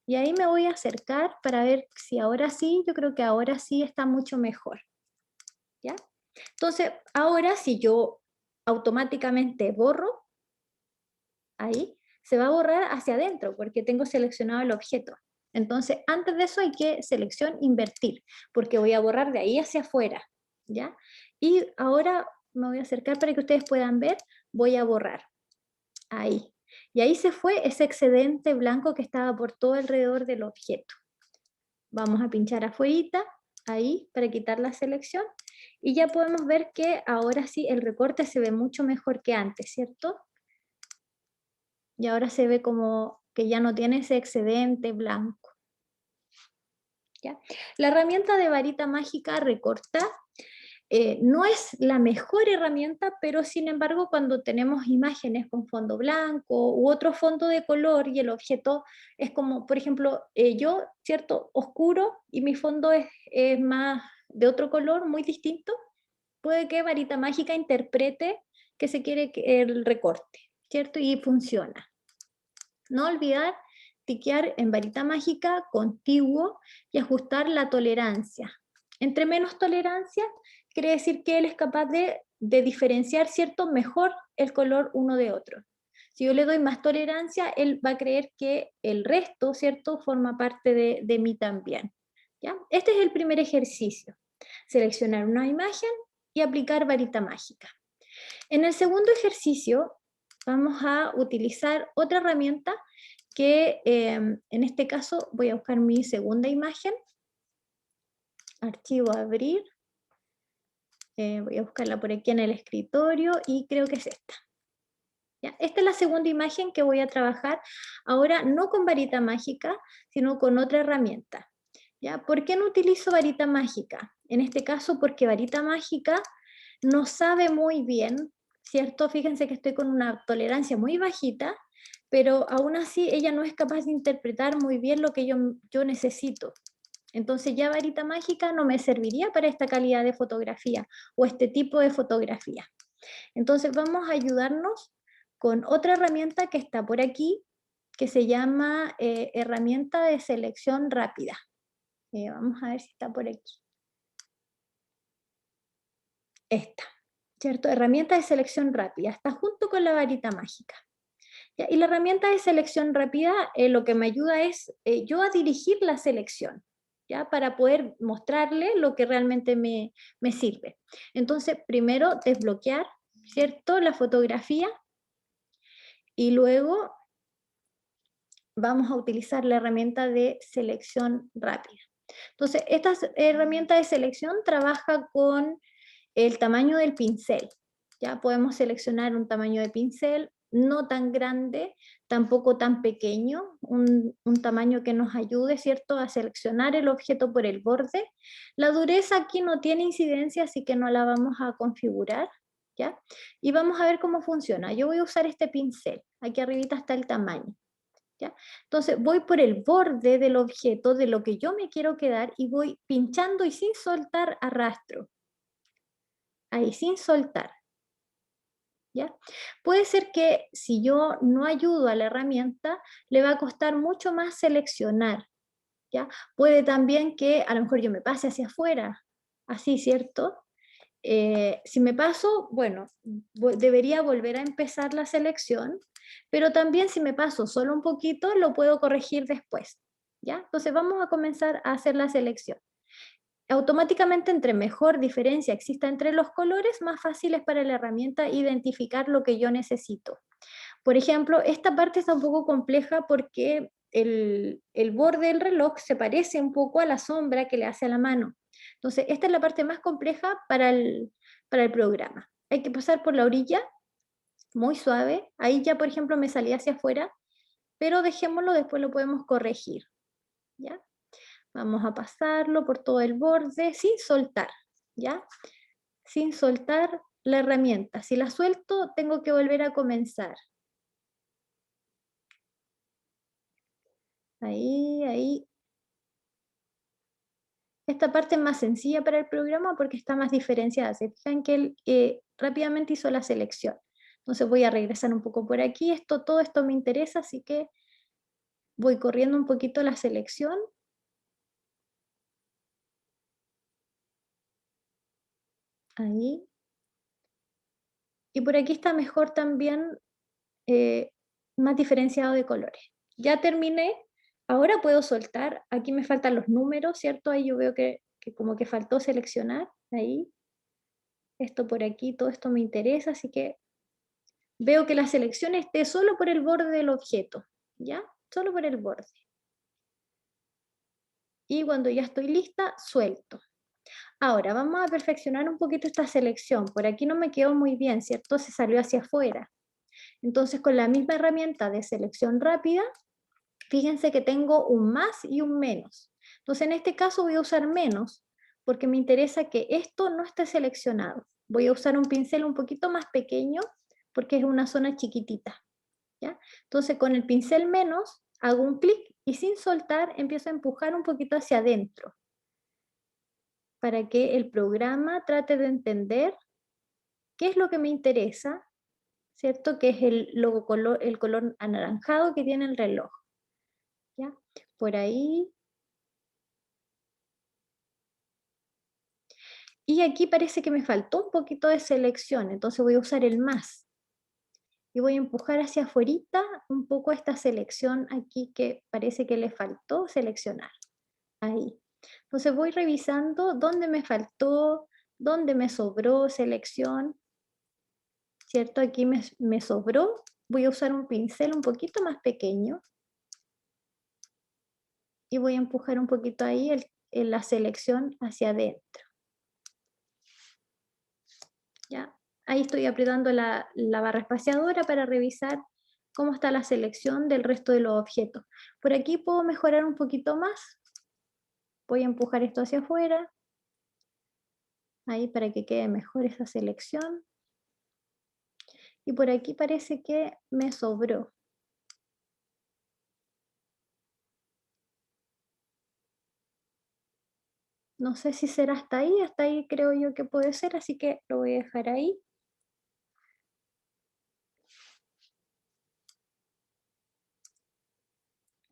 Y ahí me voy a acercar para ver si ahora sí, yo creo que ahora sí está mucho mejor. ¿Ya? Entonces, ahora si yo automáticamente borro, ahí, se va a borrar hacia adentro porque tengo seleccionado el objeto. Entonces, antes de eso hay que selección invertir, porque voy a borrar de ahí hacia afuera. ¿Ya? Y ahora me voy a acercar para que ustedes puedan ver, voy a borrar. Ahí. Y ahí se fue ese excedente blanco que estaba por todo alrededor del objeto. Vamos a pinchar afuera, ahí, para quitar la selección. Y ya podemos ver que ahora sí el recorte se ve mucho mejor que antes, ¿cierto? Y ahora se ve como que ya no tiene ese excedente blanco. ¿Ya? La herramienta de varita mágica recorta. No es la mejor herramienta, pero sin embargo cuando tenemos imágenes con fondo blanco u otro fondo de color y el objeto es como, por ejemplo, yo, ¿cierto? Oscuro y mi fondo es más de otro color, muy distinto, puede que varita mágica interprete que se quiere el recorte, ¿cierto? Y funciona. No olvidar tiquear en varita mágica, contiguo, y ajustar la tolerancia. Entre menos tolerancia, quiere decir que él es capaz de diferenciar, ¿cierto?, mejor el color uno de otro. Si yo le doy más tolerancia, él va a creer que el resto, ¿cierto?, forma parte de mí también. ¿Ya? Este es el primer ejercicio. Seleccionar una imagen y aplicar varita mágica. En el segundo ejercicio vamos a utilizar otra herramienta que en este caso voy a buscar mi segunda imagen. Archivo, abrir. Voy a buscarla por aquí en el escritorio y creo que es esta. ¿Ya? Esta es la segunda imagen que voy a trabajar ahora no con varita mágica, sino con otra herramienta. ¿Ya? ¿Por qué no utilizo varita mágica? En este caso porque varita mágica no sabe muy bien, ¿cierto? Fíjense que estoy con una tolerancia muy bajita, pero aún así ella no es capaz de interpretar muy bien lo que yo necesito. Entonces ya varita mágica no me serviría para esta calidad de fotografía o este tipo de fotografía. Entonces vamos a ayudarnos con otra herramienta que está por aquí, que se llama herramienta de selección rápida. Vamos a ver si está por aquí. Esta, ¿cierto? Herramienta de selección rápida, está junto con la varita mágica. ¿Ya? Y la herramienta de selección rápida lo que me ayuda es yo a dirigir la selección, ¿ya? Para poder mostrarle lo que realmente me sirve. Entonces, primero desbloquear, ¿cierto?, la fotografía, y luego vamos a utilizar la herramienta de selección rápida. Entonces, esta herramienta de selección trabaja con el tamaño del pincel. Ya podemos seleccionar un tamaño de pincel no tan grande, tampoco tan pequeño, un tamaño que nos ayude, ¿cierto?, a seleccionar el objeto por el borde. La dureza aquí no tiene incidencia, así que no la vamos a configurar, ¿ya? Y vamos a ver cómo funciona. Yo voy a usar este pincel, aquí arribita está el tamaño, ¿ya? Entonces voy por el borde del objeto, de lo que yo me quiero quedar, y voy pinchando y sin soltar arrastro. Ahí, sin soltar. ¿Ya? Puede ser que si yo no ayudo a la herramienta, le va a costar mucho más seleccionar. ¿Ya? Puede también que a lo mejor yo me pase hacia afuera, así, ¿cierto? Si me paso, bueno, debería volver a empezar la selección, pero también si me paso solo un poquito, lo puedo corregir después. ¿Ya? Entonces vamos a comenzar a hacer la selección. Automáticamente, entre mejor diferencia exista entre los colores, más fácil es para la herramienta identificar lo que yo necesito. Por ejemplo, esta parte está un poco compleja porque el borde del reloj se parece un poco a la sombra que le hace a la mano. Entonces, esta es la parte más compleja para el programa. Hay que pasar por la orilla, muy suave. Ahí ya, por ejemplo, me salí hacia afuera, pero dejémoslo, después lo podemos corregir. ¿Ya? Vamos a pasarlo por todo el borde sin soltar, ¿ya? Sin soltar la herramienta. Si la suelto, tengo que volver a comenzar. Ahí, ahí. Esta parte es más sencilla para el programa porque está más diferenciada. Se fijan que él rápidamente hizo la selección. Entonces voy a regresar un poco por aquí. Todo esto me interesa, así que voy corriendo un poquito la selección. Ahí. Y por aquí está mejor también, más diferenciado de colores. Ya terminé, ahora puedo soltar. Aquí me faltan los números, ¿cierto? Ahí yo veo que como que faltó seleccionar. Ahí. Esto por aquí, todo esto me interesa, así que veo que la selección esté solo por el borde del objeto, ¿ya? Solo por el borde. Y cuando ya estoy lista, suelto. Ahora, vamos a perfeccionar un poquito esta selección. Por aquí no me quedó muy bien, ¿cierto? Se salió hacia afuera. Entonces, con la misma herramienta de selección rápida, fíjense que tengo un más y un menos. Entonces, en este caso voy a usar menos, porque me interesa que esto no esté seleccionado. Voy a usar un pincel un poquito más pequeño, porque es una zona chiquitita. ¿Ya? Entonces, con el pincel menos, hago un clic y sin soltar empiezo a empujar un poquito hacia adentro, para que el programa trate de entender qué es lo que me interesa, ¿cierto? Que es el color anaranjado que tiene el reloj. ¿Ya? Por ahí. Y aquí parece que me faltó un poquito de selección, entonces voy a usar el más. Y voy a empujar hacia afuera un poco esta selección aquí que parece que le faltó seleccionar. Ahí. Entonces voy revisando dónde me faltó, dónde me sobró selección. ¿Cierto? Aquí me sobró. Voy a usar un pincel un poquito más pequeño. Y voy a empujar un poquito ahí la selección hacia adentro. ¿Ya? Ahí estoy apretando la barra espaciadora para revisar cómo está la selección del resto de los objetos. Por aquí puedo mejorar un poquito más. Voy a empujar esto hacia afuera. Ahí para que quede mejor esa selección. Y por aquí parece que me sobró. No sé si será hasta ahí creo yo que puede ser, así que lo voy a dejar ahí.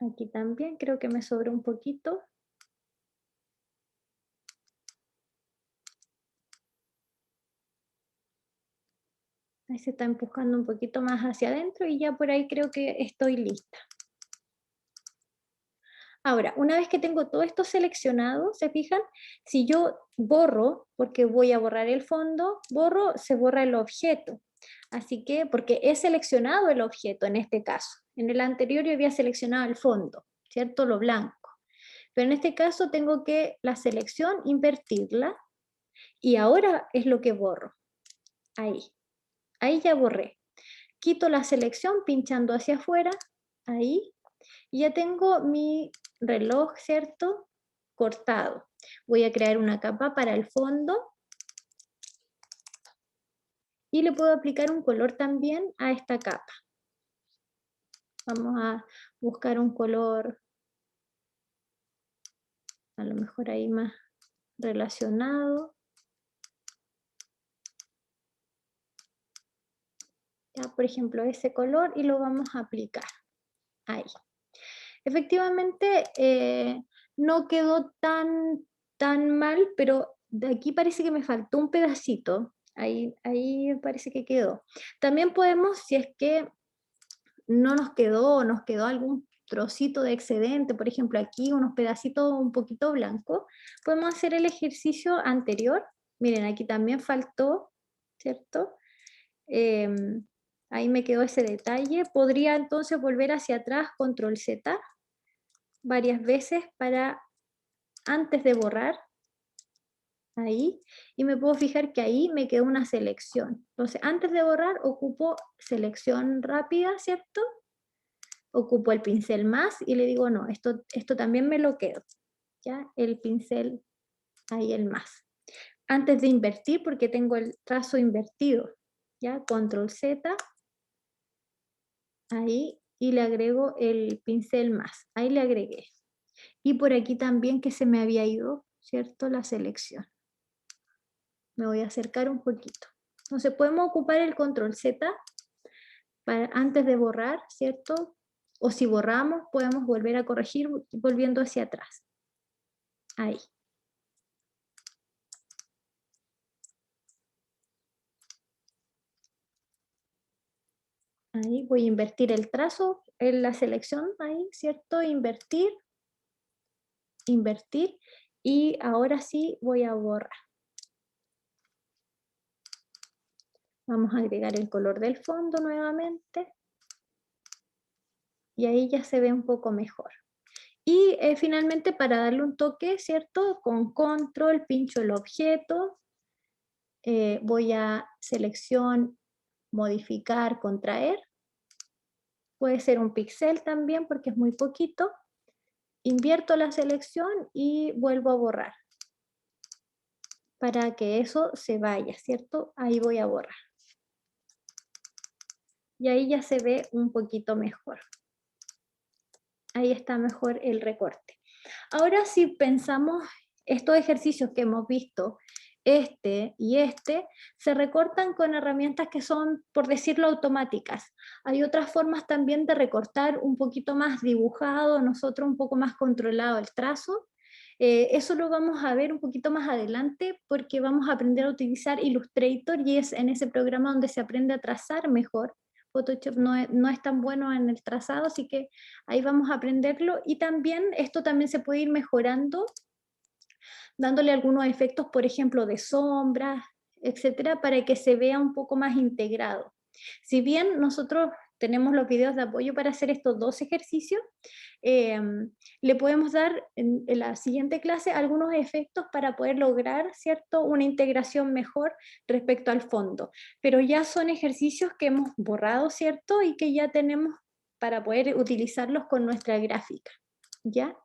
Aquí también creo que me sobró un poquito. Ahí se está empujando un poquito más hacia adentro y ya por ahí creo que estoy lista. Ahora, una vez que tengo todo esto seleccionado, ¿se fijan? Si yo borro, porque voy a borrar el fondo, borro, se borra el objeto. Así que, porque he seleccionado el objeto en este caso. En el anterior yo había seleccionado el fondo, ¿cierto? Lo blanco. Pero en este caso tengo que la selección invertirla y ahora es lo que borro. Ahí ya borré. Quito la selección pinchando hacia afuera, ahí, y ya tengo mi reloj, ¿cierto? Cortado. Voy a crear una capa para el fondo y le puedo aplicar un color también a esta capa. Vamos a buscar un color, a lo mejor ahí más relacionado. Ya, por ejemplo, ese color y lo vamos a aplicar ahí. Efectivamente, no quedó tan mal, pero de aquí parece que me faltó un pedacito. Ahí parece que quedó. También podemos, si es que no nos quedó o nos quedó algún trocito de excedente, por ejemplo aquí unos pedacitos un poquito blancos, podemos hacer el ejercicio anterior. Miren, aquí también faltó, ¿cierto? Ahí me quedó ese detalle. Podría entonces volver hacia atrás, control Z, varias veces para antes de borrar. Ahí, y me puedo fijar que ahí me quedó una selección. Entonces, antes de borrar, ocupo selección rápida, ¿cierto? Ocupo el pincel más y le digo, no, esto también me lo quedo. ¿Ya? El pincel, ahí el más. Antes de invertir, porque tengo el trazo invertido. ¿Ya? Control Z. Ahí, y le agrego el pincel más. Ahí le agregué. Y por aquí también que se me había ido, ¿cierto? La selección. Me voy a acercar un poquito. Entonces podemos ocupar el control Z antes de borrar, ¿cierto? O si borramos, podemos volver a corregir volviendo hacia atrás. Ahí. Ahí voy a invertir el trazo en la selección, ahí, ¿cierto? Invertir, invertir, y ahora sí voy a borrar. Vamos a agregar el color del fondo nuevamente. Y ahí ya se ve un poco mejor. Y finalmente para darle un toque, ¿cierto? Con control pincho el objeto. Voy a selección, modificar, contraer. Puede ser un píxel también porque es muy poquito. Invierto la selección y vuelvo a borrar. Para que eso se vaya, ¿cierto? Ahí voy a borrar. Y ahí ya se ve un poquito mejor. Ahí está mejor el recorte. Ahora si pensamos estos ejercicios que hemos visto este y este, se recortan con herramientas que son, por decirlo, automáticas. Hay otras formas también de recortar un poquito más dibujado, nosotros un poco más controlado el trazo. Eso lo vamos a ver un poquito más adelante porque vamos a aprender a utilizar Illustrator y es en ese programa donde se aprende a trazar mejor. Photoshop no es tan bueno en el trazado, así que ahí vamos a aprenderlo. Y también esto también se puede ir mejorando, dándole algunos efectos, por ejemplo, de sombras, etcétera, para que se vea un poco más integrado. Si bien nosotros tenemos los videos de apoyo para hacer estos dos ejercicios, le podemos dar en la siguiente clase algunos efectos para poder lograr, ¿cierto?, una integración mejor respecto al fondo. Pero ya son ejercicios que hemos borrado, ¿cierto?, y que ya tenemos para poder utilizarlos con nuestra gráfica, ¿ya?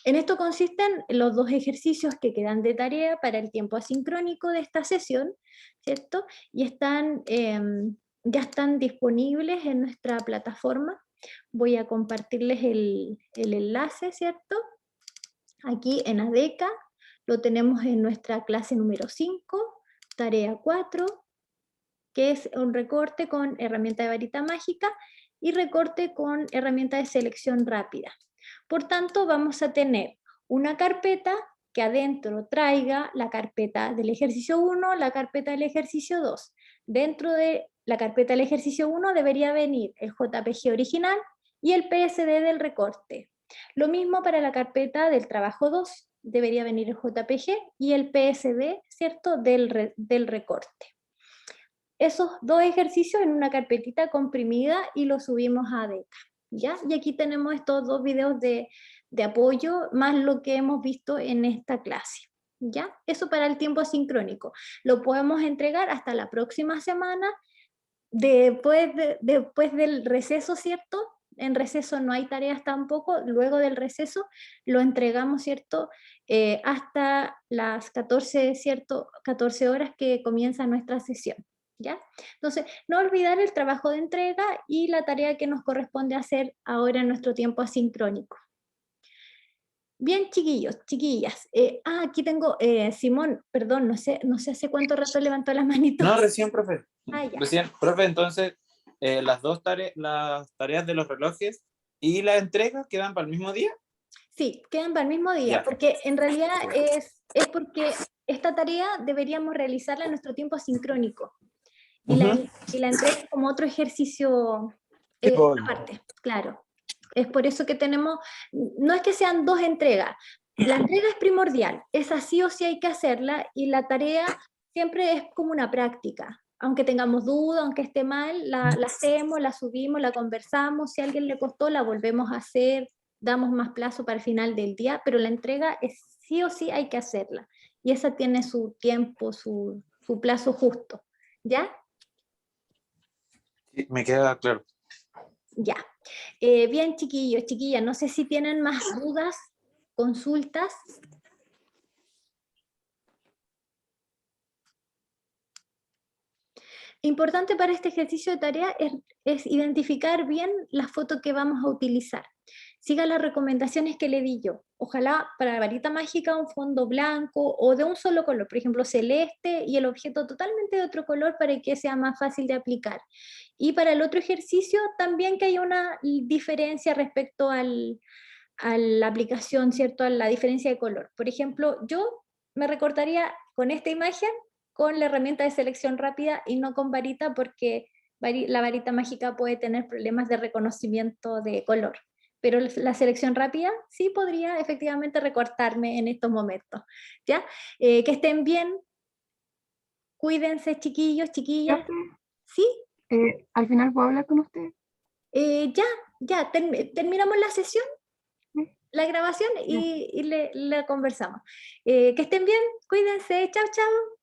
En esto consisten los dos ejercicios que quedan de tarea para el tiempo asincrónico de esta sesión, ¿cierto? Y ya están disponibles en nuestra plataforma. Voy a compartirles el enlace, ¿cierto? Aquí en ADECA, lo tenemos en nuestra clase número 5, tarea 4, que es un recorte con herramienta de varita mágica y recorte con herramienta de selección rápida. Por tanto, vamos a tener una carpeta que adentro traiga la carpeta del ejercicio 1, la carpeta del ejercicio 2. Dentro de la carpeta del ejercicio 1 debería venir el JPG original y el PSD del recorte. Lo mismo para la carpeta del trabajo 2, debería venir el JPG y el PSD, ¿cierto?, del recorte. Esos dos ejercicios en una carpetita comprimida y los subimos a ADECA, ¿ya? Y aquí tenemos estos dos videos de apoyo, más lo que hemos visto en esta clase, ¿ya? Eso para el tiempo asincrónico. Lo podemos entregar hasta la próxima semana, después del receso, ¿cierto? En receso no hay tareas tampoco, luego del receso lo entregamos, ¿cierto? Hasta las 14, ¿cierto? 14 horas que comienza nuestra sesión, ¿ya? Entonces, no olvidar el trabajo de entrega y la tarea que nos corresponde hacer ahora en nuestro tiempo asincrónico. Bien, chiquillos, chiquillas. Aquí tengo, Simón, perdón, no sé hace cuánto rato levantó las manitos. No, recién, profe. Ah, ya. Recién, profe, entonces, las tareas de los relojes y la entrega quedan para el mismo día. Sí, quedan para el mismo día, Ya. porque en realidad es porque esta tarea deberíamos realizarla en nuestro tiempo asincrónico. Y la entrega es como otro ejercicio aparte, claro. Es por eso que tenemos, no es que sean dos entregas, la entrega es primordial, esa sí o sí hay que hacerla, y la tarea siempre es como una práctica. Aunque tengamos duda, aunque esté mal, la hacemos, la subimos, la conversamos, si a alguien le costó, la volvemos a hacer, damos más plazo para el final del día, pero la entrega es sí o sí hay que hacerla. Y esa tiene su tiempo, su plazo justo. ¿Ya? Sí, me queda claro. Ya. Bien, chiquillos, chiquillas, no sé si tienen más dudas, consultas. Importante para este ejercicio de tarea es identificar bien la foto que vamos a utilizar. Siga las recomendaciones que le di yo. Ojalá para la varita mágica un fondo blanco o de un solo color, por ejemplo celeste, y el objeto totalmente de otro color para que sea más fácil de aplicar. Y para el otro ejercicio también que haya una diferencia respecto a la aplicación, ¿cierto? A la diferencia de color. Por ejemplo, yo me recortaría con esta imagen con la herramienta de selección rápida y no con varita, porque la varita mágica puede tener problemas de reconocimiento de color. Pero la selección rápida sí podría efectivamente recortarme en estos momentos, ¿ya? Que estén bien, cuídense, chiquillos, chiquillas. ¿Sí? Al final puedo hablar con usted. Ya, terminamos la sesión, Sí. la grabación y la conversamos. Que estén bien, cuídense, chao, chao.